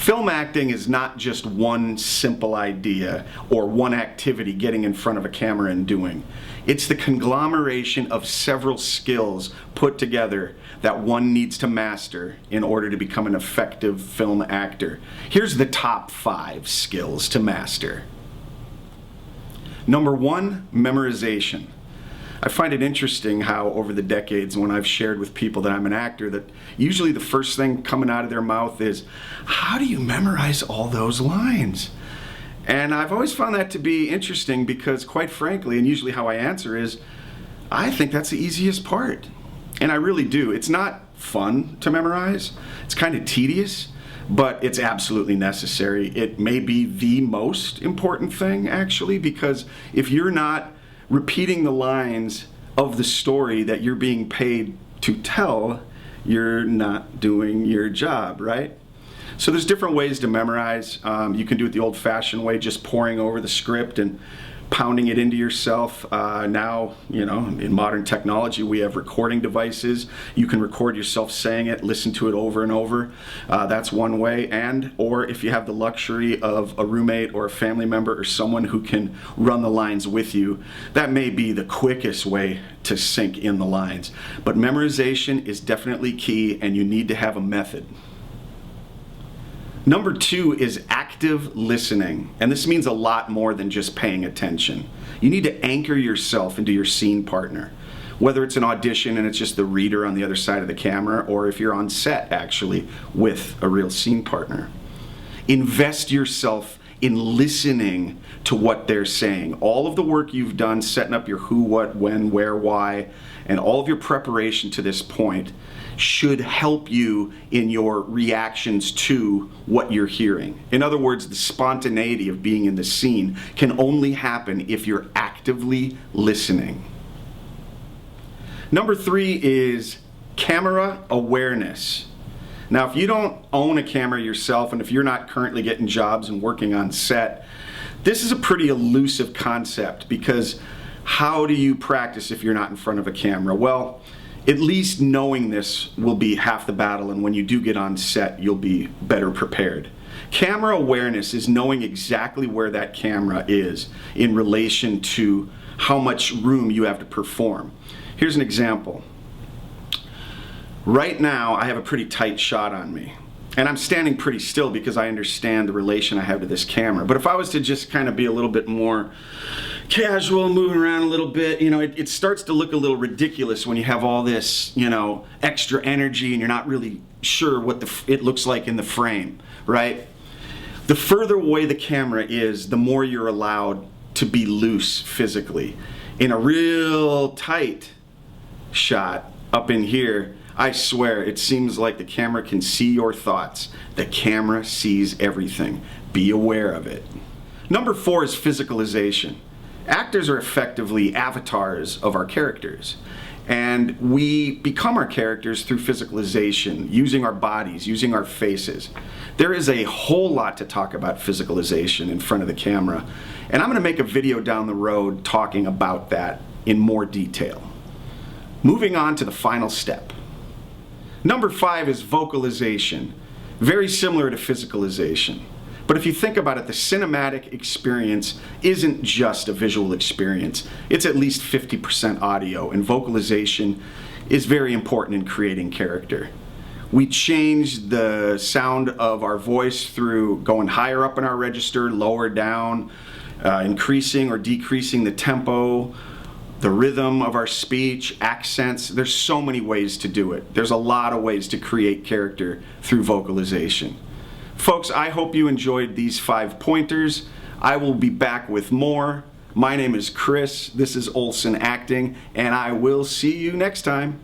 Film acting is not just one simple idea or one activity getting in front of a camera and doing. It's the conglomeration of several skills put together that one needs to master in order to become an effective film actor. Here's the top 5 skills to master. Number 1, memorization. I find it interesting how over the decades when I've shared with people that I'm an actor that usually the first thing coming out of their mouth is, how do you memorize all those lines? And I've always found that to be interesting because quite frankly, and usually how I answer is, I think that's the easiest part. And I really do. It's not fun to memorize. It's kind of tedious, but it's absolutely necessary. It may be the most important thing actually, because if you're not repeating the lines of the story that you're being paid to tell, you're not doing your job, right? So there's different ways to memorize. You can do it the old-fashioned way, just poring over the script and pounding it into yourself. Now, in modern technology, we have recording devices. You can record yourself saying it, listen to it over and over. That's one way. Or if you have the luxury of a roommate or a family member or someone who can run the lines with you, that may be the quickest way to sink in the lines. But memorization is definitely key, and you need to have a method. Number 2 is active listening, and this means a lot more than just paying attention. You need to anchor yourself into your scene partner, whether it's an audition and it's just the reader on the other side of the camera, or if you're on set actually with a real scene partner. Invest yourself in listening to what they're saying. All of the work you've done setting up your who, what, when, where, why, and all of your preparation to this point should help you in your reactions to what you're hearing. In other words, the spontaneity of being in the scene can only happen if you're actively listening. Number 3 is camera awareness. Now, if you don't own a camera yourself, and if you're not currently getting jobs and working on set, this is a pretty elusive concept, because how do you practice if you're not in front of a camera? Well, at least knowing this will be half the battle, and when you do get on set, you'll be better prepared. Camera awareness is knowing exactly where that camera is in relation to how much room you have to perform. Here's an example. Right now, I have a pretty tight shot on me, and I'm standing pretty still because I understand the relation I have to this camera. But if I was to just kind of be a little bit more casual, moving around a little bit, it starts to look a little ridiculous when you have all this, extra energy and you're not really sure what it looks like in the frame, right? The further away the camera is, the more you're allowed to be loose physically. In a real tight shot up in here, I swear, it seems like the camera can see your thoughts. The camera sees everything. Be aware of it. Number 4 is physicalization. Actors are effectively avatars of our characters, and we become our characters through physicalization, using our bodies, using our faces. There is a whole lot to talk about physicalization in front of the camera, and I'm going to make a video down the road talking about that in more detail. Moving on to the final step. Number 5 is vocalization, very similar to physicalization. But if you think about it, the cinematic experience isn't just a visual experience. It's at least 50% audio, and vocalization is very important in creating character. We change the sound of our voice through going higher up in our register, lower down, increasing or decreasing the tempo, the rhythm of our speech, accents. There's so many ways to do it. There's a lot of ways to create character through vocalization. Folks, I hope you enjoyed these 5 pointers. I will be back with more. My name is Chris. This is Olson Acting, and I will see you next time.